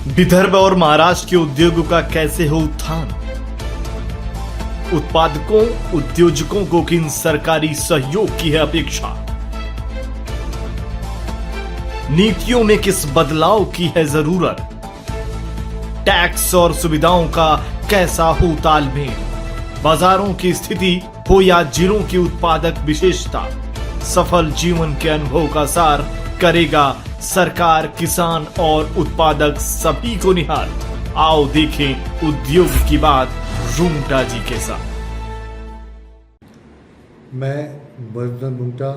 विदर्भ और महाराष्ट्र के उद्योगों का कैसे हो उत्थान? उत्पादकों उद्योजकों को किन सरकारी सहयोग की है अपेक्षा? नीतियों में किस बदलाव की है जरूरत? टैक्स और सुविधाओं का कैसा हो तालमेल? बाजारों की स्थिति हो या जिलों की उत्पादक विशेषता, सफल जीवन के अनुभव का सार करेगा सरकार, किसान और उत्पादक सभी को निहाल। आओ देखें उद्योग की बात रूंगटा जी के साथ। मैं वर्धन रूंगटा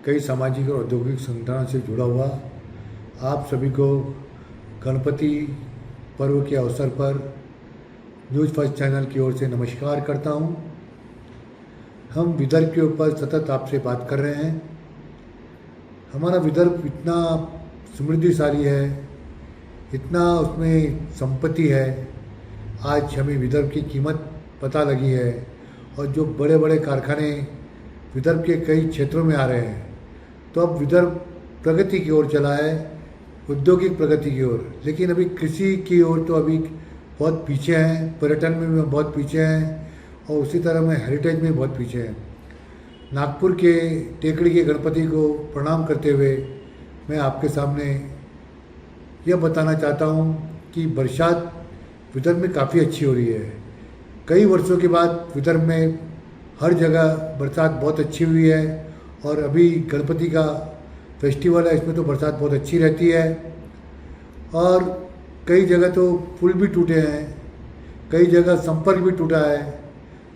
कई सामाजिक और औद्योगिक संगठनों से जुड़ा हुआ आप सभी को गणपति पर्व के अवसर पर न्यूज़ फर्स्ट चैनल की ओर से नमस्कार करता हूं। हम विदर्भ के ऊपर सतत आपसे बात कर रहे हैं। हमारा विदर्भ इतना समृद्धिशाली है, इतना उसमें संपत्ति है। आज हमें विदर्भ की कीमत पता लगी है और जो बड़े बड़े कारखाने विदर्भ के कई क्षेत्रों में आ रहे हैं, तो अब विदर्भ प्रगति की ओर चला है, औद्योगिक प्रगति की ओर। लेकिन अभी कृषि की ओर तो अभी बहुत पीछे हैं, पर्यटन में भी बहुत पीछे हैं और उसी तरह में हेरिटेज में बहुत पीछे हैं। नागपुर के टेकड़ी के गणपति को प्रणाम करते हुए मैं आपके सामने यह बताना चाहता हूँ कि बरसात विदर्भ में काफ़ी अच्छी हो रही है। कई वर्षों के बाद विदर्भ में हर जगह बरसात बहुत अच्छी हुई है और अभी गणपति का फेस्टिवल है, इसमें तो बरसात बहुत अच्छी रहती है। और कई जगह तो पुल भी टूटे हैं, कई जगह संपर्क भी टूटा है,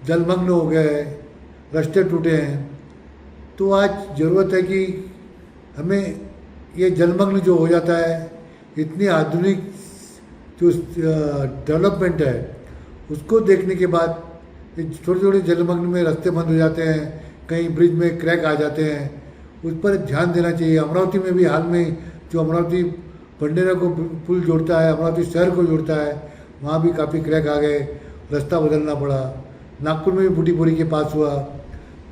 जलमग्न हो गए हैं, रास्ते टूटे हैं। तो आज ज़रूरत है कि हमें ये जलमग्न जो हो जाता है, इतनी आधुनिक जो डेवलपमेंट है, उसको देखने के बाद छोटे छोटे जलमग्न में रास्ते बंद हो जाते हैं, कहीं ब्रिज में क्रैक आ जाते हैं, उस पर ध्यान देना चाहिए। अमरावती में भी हाल में जो अमरावती भंडेरा को पुल जोड़ता है, अमरावती शहर को जोड़ता है, वहाँ भी काफ़ी क्रैक आ गए, रास्ता बदलना पड़ा। नागपुर में भी बूटीपुरी के पास हुआ।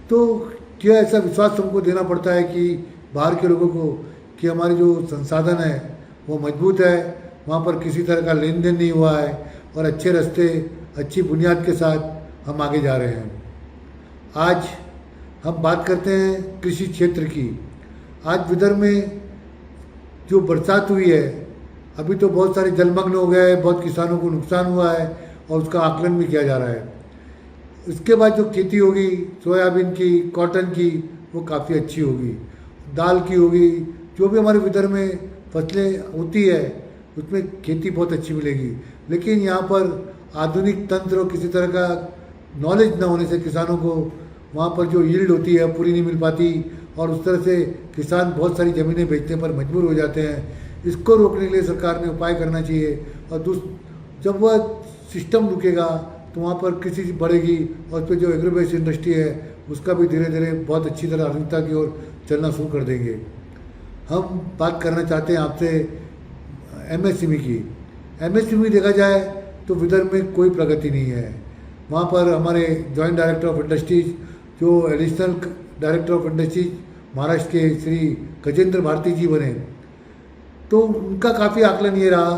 तो क्या ऐसा विश्वास हमको देना पड़ता है कि बाहर के लोगों को कि हमारे जो संसाधन है वो मजबूत है, वहाँ पर किसी तरह का लेन देन नहीं हुआ है और अच्छे रास्ते, अच्छी बुनियाद के साथ हम आगे जा रहे हैं। आज हम बात करते हैं कृषि क्षेत्र की। आज विदर्भ में जो बरसात हुई है, अभी तो बहुत सारे जलमग्न हो गए हैं, बहुत किसानों को नुकसान हुआ है और उसका आकलन भी किया जा रहा है। इसके बाद जो खेती होगी सोयाबीन की, कॉटन की, वो काफ़ी अच्छी होगी, दाल की होगी। जो भी हमारे विदर्भ में फसलें होती है उसमें खेती बहुत अच्छी मिलेगी। लेकिन यहाँ पर आधुनिक तंत्र और किसी तरह का नॉलेज न होने से किसानों को वहाँ पर जो यील्ड होती है पूरी नहीं मिल पाती और उस तरह से किसान बहुत सारी ज़मीनें बेचने पर मजबूर हो जाते हैं। इसको रोकने के लिए सरकार ने उपाय करना चाहिए और जब वह सिस्टम रुकेगा तो वहाँ पर कृषि बढ़ेगी और उस पर जो एग्रोबेस इंडस्ट्री है उसका भी धीरे धीरे बहुत अच्छी तरह आधुनिकता की ओर चलना शुरू कर देंगे। हम बात करना चाहते हैं आपसे एमएसएमई की। एमएसएमई देखा जाए तो विदर्भ में कोई प्रगति नहीं है। वहाँ पर हमारे जॉइंट डायरेक्टर ऑफ इंडस्ट्रीज, जो additional director of industries Maharashtra के श्री गजेंद्र भारती जी बने, तो उनका काफ़ी आकलन ये रहा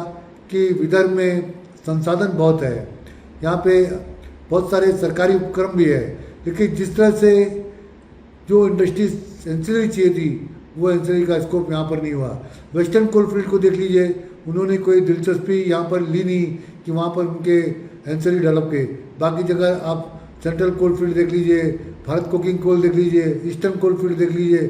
कि विदर्भ में संसाधन बहुत है, यहाँ पे बहुत सारे सरकारी उपक्रम भी है, लेकिन जिस तरह से जो इंडस्ट्रीज एंसिलरी चाहिए थी वो एंसिलरी का स्कोप यहाँ पर नहीं हुआ। वेस्टर्न कोलफील्ड को देख लीजिए, उन्होंने कोई दिलचस्पी यहाँ पर ली नहीं कि वहाँ पर उनके एंसिलरी डेवलप के। बाकी जगह आप सेंट्रल कोलफील्ड देख लीजिए, भारत कोकिंग कोल देख लीजिए, ईस्टर्न कोलफील्ड देख लीजिए,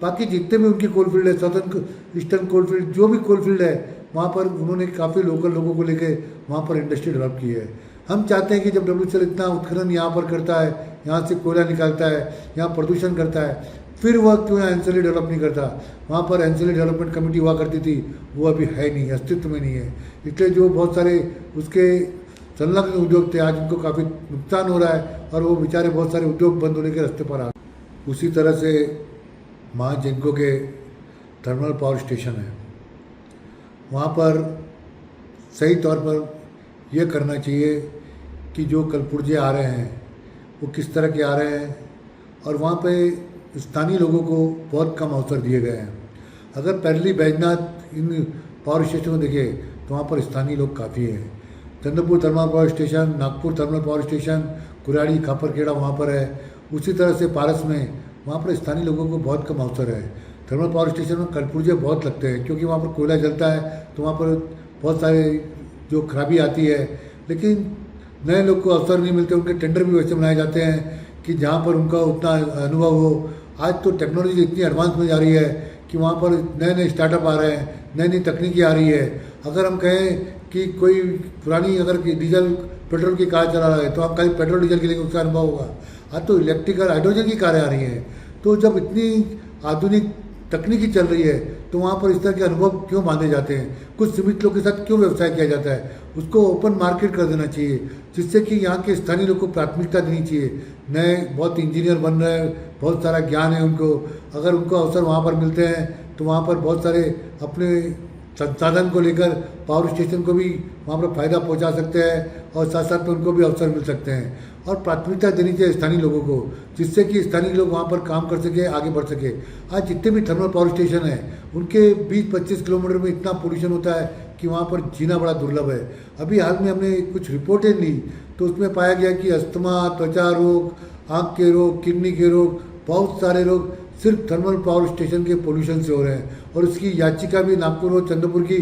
बाकी जितने भी उनकी कोलफील्ड है, साउथर्न ईस्टर्न कोलफील्ड, जो भी कोलफील्ड है वहाँ पर उन्होंने काफ़ी लोकल लोगों को लेके वहाँ पर इंडस्ट्री डेवलप की है। हम चाहते हैं कि जब WCL इतना उत्खनन यहाँ पर करता है, यहाँ से कोयला निकालता है, यहाँ प्रदूषण करता है, फिर वह क्यों यहाँ एंसिलरी डेवलप नहीं करता? वहाँ पर एंसिलरी डेवलपमेंट कमेटी हुआ करती थी, वो अभी है नहीं, अस्तित्व में नहीं है। इसलिए जो बहुत सारे उसके संलग्न उद्योग थे, आज उनको काफ़ी नुकसान हो रहा है और वो बेचारे बहुत सारे उद्योग बंद होने के रास्ते पर आ गए। उसी तरह से महाजिनको के थर्मल पावर स्टेशन है, वहाँ पर सही तौर पर यह करना चाहिए कि जो कल पुर्जे आ रहे हैं वो किस तरह के आ रहे हैं और वहाँ पे स्थानीय लोगों को बहुत कम अवसर दिए गए हैं। अगर पहली बैजनाथ इन पावर स्टेशन को देखिए तो वहाँ पर स्थानीय लोग काफ़ी हैं। Chandrapur thermal power station, Nagpur thermal power station, Kuradi Khaparkheda वहाँ पर है। उसी तरह से पारस में वहाँ पर स्थानीय लोगों को बहुत कम अवसर है। थर्मल पावर स्टेशन में कलपुर्जे बहुत लगते हैं क्योंकि वहाँ पर कोयला जलता है, तो वहाँ पर बहुत सारे जो खराबी आती है, लेकिन नए लोग को अवसर नहीं मिलते। उनके टेंडर भी वैसे बनाए जाते हैं कि जहाँ पर उनका उतना अनुभव हो। आज तो टेक्नोलॉजी इतनी एडवांस में जा रही है कि वहाँ पर नए नए स्टार्टअप आ रहे हैं, नई नई तकनीकी आ रही है। अगर हम कहें कि कोई पुरानी अगर डीजल पेट्रोल की कार चला रहा है तो आप खाली पेट्रोल डीजल के लिए उसका अनुभव होगा। आज तो इलेक्ट्रिकल हाइड्रोजन की कारें आ रही हैं। तो जब इतनी आधुनिक तकनीकी चल रही है तो वहाँ पर इस तरह के अनुभव क्यों बांधे जाते हैं? कुछ सीमित लोग के साथ क्यों व्यवसाय किया जाता है? उसको ओपन मार्केट कर देना चाहिए, जिससे कि यहाँ के स्थानीय लोग को प्राथमिकता देनी चाहिए। नए बहुत इंजीनियर बन रहे हैं, बहुत सारा ज्ञान है उनको, अगर उनको अवसर वहाँ पर मिलते हैं तो वहाँ पर बहुत सारे अपने संसाधन को लेकर पावर स्टेशन को भी वहाँ पर फायदा पहुँचा सकते हैं और साथ साथ में उनको भी अवसर मिल सकते हैं। और प्राथमिकता देनी चाहिए स्थानीय लोगों को, जिससे कि स्थानीय लोग वहाँ पर काम कर सके, आगे बढ़ सके। आज जितने भी थर्मल पावर स्टेशन हैं उनके 20-25 किलोमीटर में इतना पोल्यूशन होता है कि वहाँ पर जीना बड़ा दुर्लभ है। अभी हाल में हमने कुछ रिपोर्टें ली तो उसमें पाया गया कि अस्थमा, त्वचा रोग, आँख के रोग, किडनी के रोग, बहुत सारे रोग सिर्फ थर्मल पावर स्टेशन के पोल्यूशन से हो रहे हैं। और उसकी याचिका भी नागपुर और चंद्रपुर की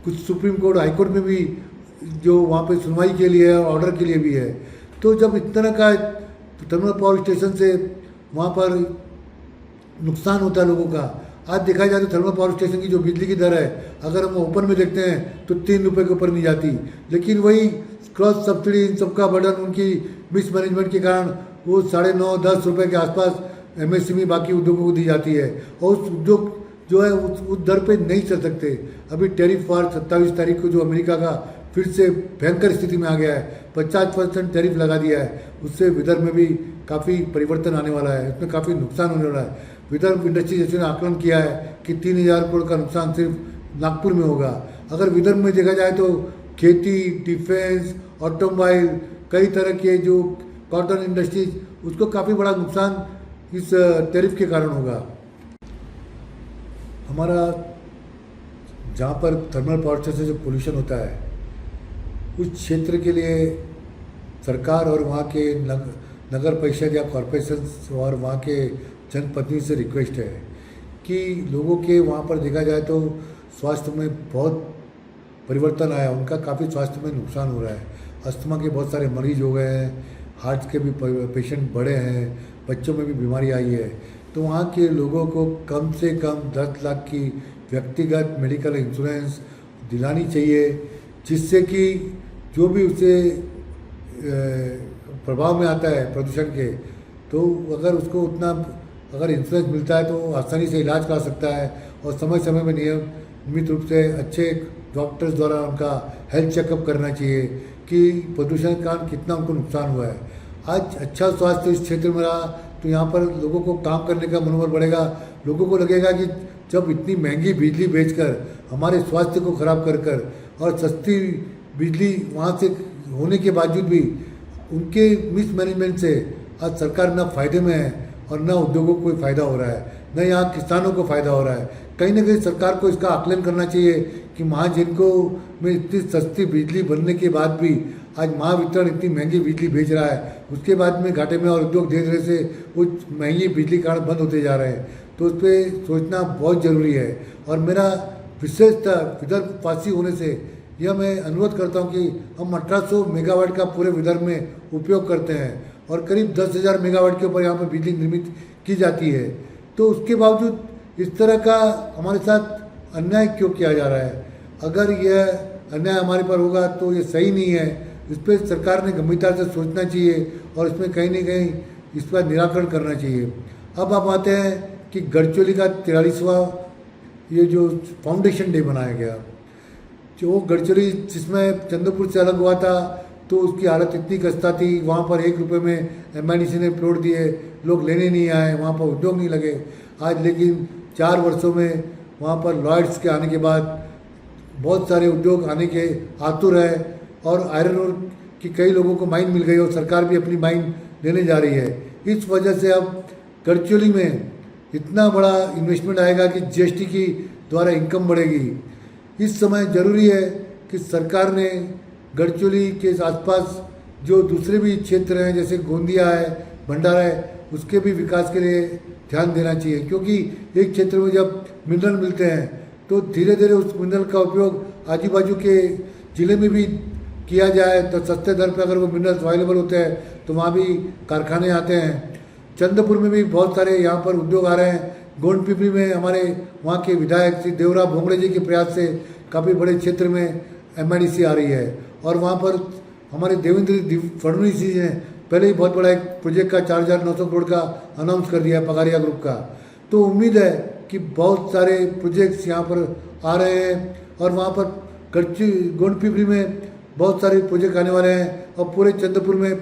कुछ सुप्रीम कोर्ट, हाई कोर्ट में भी जो वहाँ पे सुनवाई के लिए है, ऑर्डर के लिए भी है। तो जब इस तरह का थर्मल पावर स्टेशन से वहाँ पर नुकसान होता है लोगों का। आज देखा जाए तो थर्मल पावर स्टेशन की जो बिजली की दर है, अगर हम ओपन में देखते हैं तो 3 रुपये के ऊपर नहीं जाती, लेकिन वही क्रॉस सब्सिडी, इन सबका बर्डन उनकी मिसमैनेजमेंट के कारण वो 9.5-10 रुपये के आसपास एमएसएमई बाकी उद्योगों को दी जाती है और उस उद्योग जो है उस दर पे नहीं चल सकते। अभी टैरिफ वार 27 तारीख को जो अमेरिका का फिर से भयंकर स्थिति में आ गया है, 50% टैरिफ लगा दिया है, उससे विदर्भ में भी काफ़ी परिवर्तन आने वाला है, इसमें काफ़ी नुकसान होने वाला है। विदर्भ इंडस्ट्री जैसे ने आकलन किया है कि 3000 करोड़ का नुकसान सिर्फ नागपुर में होगा। अगर विदर्भ में देखा जाए तो खेती, डिफेंस, ऑटोमोबाइल, कई तरह के जो कॉटन इंडस्ट्रीज, उसको काफ़ी बड़ा नुकसान इस टैरिफ के कारण होगा। हमारा जहाँ पर थर्मल पावर स्टेशन से जो पोल्यूशन होता है उस क्षेत्र के लिए सरकार और वहाँ के नगर परिषद या कॉरपोरेशन और वहाँ के जनप्रतिनिधि से रिक्वेस्ट है कि लोगों के वहाँ पर देखा जाए तो स्वास्थ्य में बहुत परिवर्तन आया, उनका काफ़ी स्वास्थ्य में नुकसान हो रहा है। अस्थमा के बहुत सारे मरीज हो गए हैं, हार्ट के भी पेशेंट बढ़े हैं, बच्चों में भी बीमारी आई है। तो वहाँ के लोगों को कम से कम 10 लाख की व्यक्तिगत मेडिकल इंश्योरेंस दिलानी चाहिए, जिससे कि जो भी उसे प्रभाव में आता है प्रदूषण के, तो अगर उसको उतना अगर इंश्योरेंस मिलता है तो आसानी से इलाज करा सकता है और समय समय में नियमित रूप से अच्छे डॉक्टर्स द्वारा उनका हेल्थ चेकअप करना चाहिए कि प्रदूषण के कारण कितना उनको नुकसान हुआ है। आज अच्छा स्वास्थ्य इस क्षेत्र में रहा तो यहाँ पर लोगों को काम करने का मनोबल बढ़ेगा। लोगों को लगेगा कि जब इतनी महंगी बिजली बेचकर हमारे स्वास्थ्य को खराब कर और सस्ती बिजली वहाँ से होने के बावजूद भी उनके मिसमैनेजमेंट से आज सरकार न फायदे में है और न उद्योगों को कोई फ़ायदा हो रहा है, न यहाँ किसानों को फ़ायदा हो रहा है। कहीं ना कहीं सरकार को इसका आकलन करना चाहिए कि महाजिनको में इतनी सस्ती बिजली बनने के बाद भी आज महावितरण इतनी महंगी बिजली बेच रहा है, उसके बाद में घाटे में और उद्योग धीरे धीरे से वो महंगी बिजली कारण बंद होते जा रहे हैं। तो उस पर सोचना बहुत ज़रूरी है। और मेरा विशेषतः विदर्भ वासी होने से यह मैं अनुरोध करता हूं कि हम 1800 मेगावाट का पूरे विदर्भ में उपयोग करते हैं और करीब 10,000 मेगावाट के ऊपर यहाँ पर बिजली निर्मित की जाती है। तो उसके बावजूद इस तरह का हमारे साथ अन्याय क्यों किया जा रहा है? अगर यह अन्याय हमारे पर होगा तो ये सही नहीं है। इस पर सरकार ने गंभीरता से सोचना चाहिए और इसमें कहीं ना कहीं इस पर निराकरण करना चाहिए। अब आप आते हैं कि गढ़चिरौली का 43वां ये जो फाउंडेशन डे मनाया गया, जो गढ़चिरौली जिसमें चंद्रपुर से अलग हुआ था तो उसकी हालत इतनी खस्ता थी, वहाँ पर 1 रुपये में एमआईडीसी ने प्लॉट दिए, लोग लेने नहीं आए, वहाँ पर उद्योग नहीं लगे। आज लेकिन 4 वर्षों में वहाँ पर लॉयड्स के आने के बाद बहुत सारे उद्योग आने के आतुर है और आयरन ओर की कई लोगों को माइन मिल गई और सरकार भी अपनी माइन लेने जा रही है। इस वजह से अब गढ़चिरौली में इतना बड़ा इन्वेस्टमेंट आएगा कि जीएसटी की द्वारा इनकम बढ़ेगी। इस समय जरूरी है कि सरकार ने गढ़चिरौली के आसपास जो दूसरे भी क्षेत्र हैं जैसे गोंदिया है, भंडारा है, उसके भी विकास के लिए ध्यान देना चाहिए, क्योंकि एक क्षेत्र में जब मिनरल मिलते हैं तो धीरे धीरे उस मिनरल का उपयोग आजू बाजू के ज़िले में भी किया जाए तो सस्ते दर पर अगर वो मिनरल्स अवेलेबल होते हैं तो वहाँ भी कारखाने आते हैं। चंद्रपुर में भी बहुत सारे यहाँ पर उद्योग आ रहे हैं। गोंडपिपली में हमारे वहाँ के विधायक श्री देवराव भोंगड़े जी के प्रयास से काफ़ी बड़े क्षेत्र में MIDC आ रही है और वहाँ पर हमारे देवेंद्र फडणवीस जी ने पहले ही बहुत बड़ा एक प्रोजेक्ट का 4,900 करोड़ का अनाउंस कर दिया है पगारिया ग्रुप का। तो उम्मीद है कि बहुत सारे प्रोजेक्ट्स यहाँ पर आ रहे हैं और वहाँ पर गोंडपिपली में बहुत सारे प्रोजेक्ट आने वाले हैं और पूरे चंद्रपुर में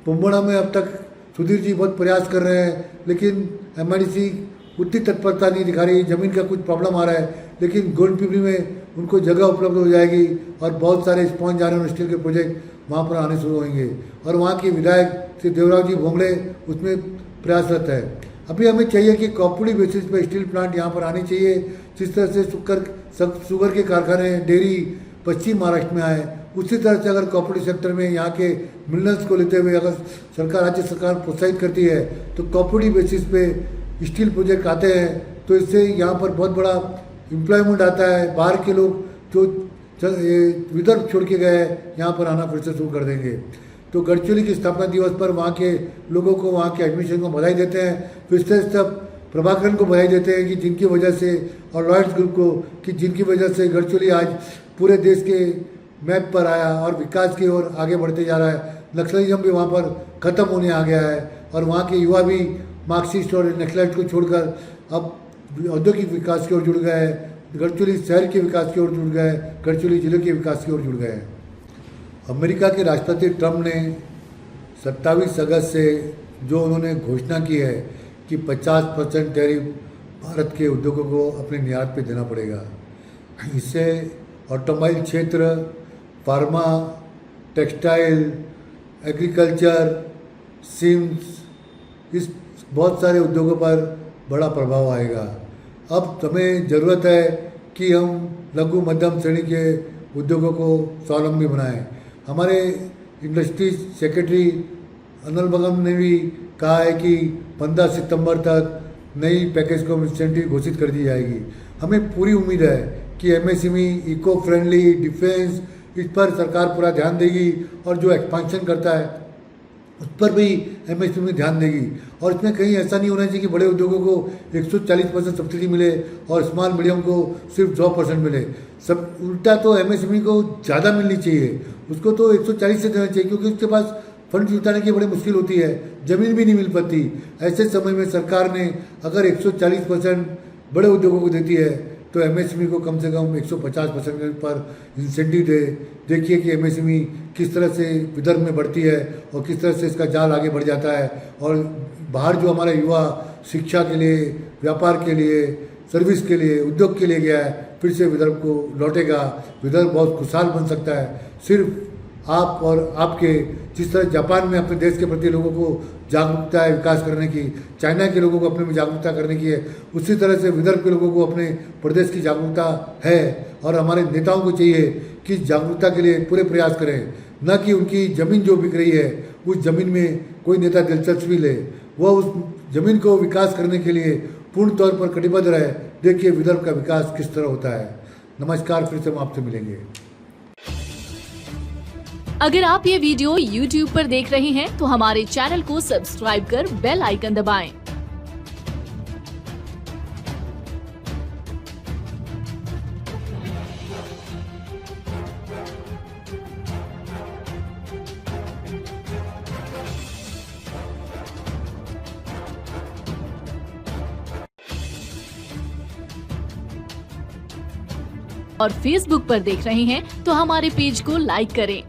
पुम्बड़ा में अब तक सुधीर जी बहुत प्रयास कर रहे हैं, लेकिन MIDC उतनी तत्परता नहीं दिखा रही, ज़मीन का कुछ प्रॉब्लम आ रहा है। लेकिन गोंडपिपली में उनको जगह उपलब्ध हो जाएगी और बहुत सारे स्पॉन्ज आयरन स्टील के प्रोजेक्ट वहाँ पर आने शुरू होंगे और वहाँ के विधायक श्री देवराव जी भोंगड़े उसमें प्रयासरत है। अभी हमें चाहिए कि कॉर्पोरेट बेसिस पे स्टील प्लांट यहाँ पर आनी चाहिए, जिस तरह से शुगर के कारखाने, डेयरी पश्चिम महाराष्ट्र में आए, उसी तरह से अगर कॉर्पोरेट सेक्टर में यहाँ के मिनरल्स को लेते हुए अगर राज्य सरकार प्रोत्साहित करती है तो कॉर्पोरेट बेसिस पे स्टील प्रोजेक्ट आते हैं तो इससे यहाँ पर बहुत बड़ा एम्प्लॉयमेंट आता है। बाहर के लोग जो विदर्भ छोड़ के गए यहाँ पर आना फिर से शुरू कर देंगे। तो गढ़चिरौली की स्थापना दिवस पर वहाँ के लोगों को, वहाँ के एडमिशन को बधाई देते हैं। फिर सब प्रभाकरन को बधाई देते हैं कि जिनकी वजह से, और लॉयड्स ग्रुप को कि जिनकी वजह से गढ़चिरौली आज पूरे देश के मैप पर आया और विकास की ओर आगे बढ़ते जा रहा है। नक्सलिज्म भी वहाँ पर ख़त्म होने आ गया है और वहाँ के युवा भी मार्क्सिस्ट और नक्सलाइट को छोड़कर अब औद्योगिक विकास की ओर जुड़ गए हैं, गढ़चिरौली शहर के विकास की ओर जुड़ गए, गढ़चिरौली जिले के विकास की ओर जुड़ गए हैं। अमेरिका के राष्ट्रपति ट्रंप ने 27 अगस्त से जो उन्होंने घोषणा की है कि 50% टैरिफ भारत के उद्योगों को अपने निर्यात पे देना पड़ेगा। इससे ऑटोमोबाइल क्षेत्र, फार्मा, टेक्सटाइल, एग्रीकल्चर, सिम्स, इस बहुत सारे उद्योगों पर बड़ा प्रभाव आएगा। अब हमें ज़रूरत है कि हम लघु मध्यम श्रेणी के उद्योगों को स्वावलंबी बनाएं। हमारे इंडस्ट्री सेक्रेटरी अनिल बगम ने भी कहा है कि 15 सितंबर तक नई पैकेज को इंसेंटिव घोषित कर दी जाएगी। हमें पूरी उम्मीद है कि MSME, इको फ्रेंडली, डिफेंस, इस पर सरकार पूरा ध्यान देगी और जो एक्सपांशन करता है उस पर भी MSME ध्यान देगी। और इसमें कहीं ऐसा नहीं होना चाहिए कि बड़े उद्योगों को 140% सब्सिडी मिले और स्मॉल मीडियम को सिर्फ 100% मिले। सब उल्टा तो MSME को ज़्यादा मिलनी चाहिए, उसको तो 140 से देना चाहिए, क्योंकि उसके पास फंड जुटाने की बड़ी मुश्किल होती है, ज़मीन भी नहीं मिल पाती। ऐसे समय में सरकार ने अगर 140% बड़े उद्योगों को देती है तो MSME को कम से कम 150% पर इंसेंटिव दे। देखिए कि MSME किस तरह से विदर्भ में बढ़ती है और किस तरह से इसका जाल आगे बढ़ जाता है और बाहर जो हमारा युवा शिक्षा के लिए, व्यापार के लिए, सर्विस के लिए, उद्योग के लिए गया है, फिर से विदर्भ को लौटेगा। विदर्भ बहुत खुशहाल बन सकता है सिर्फ आप और आपके, जिस तरह जापान में अपने देश के प्रति लोगों को जागरूकता है विकास करने की, चाइना के लोगों को अपने में जागरूकता करने की है, उसी तरह से विदर्भ के लोगों को अपने प्रदेश की जागरूकता है। और हमारे नेताओं को चाहिए कि जागरूकता के लिए पूरे प्रयास करें, न कि उनकी ज़मीन जो बिक रही है उस ज़मीन में कोई नेता दिलचस्पी ले, वह उस ज़मीन को विकास करने के लिए पूर्ण तौर पर कटिबद्ध रहे। देखिए विदर्भ का विकास किस तरह होता है। नमस्कार, फिर से हम आपसे मिलेंगे। अगर आप ये वीडियो YouTube पर देख रहे हैं तो हमारे चैनल को सब्सक्राइब कर बेल आइकन दबाएं। और Facebook पर देख रहे हैं तो हमारे पेज को लाइक करें।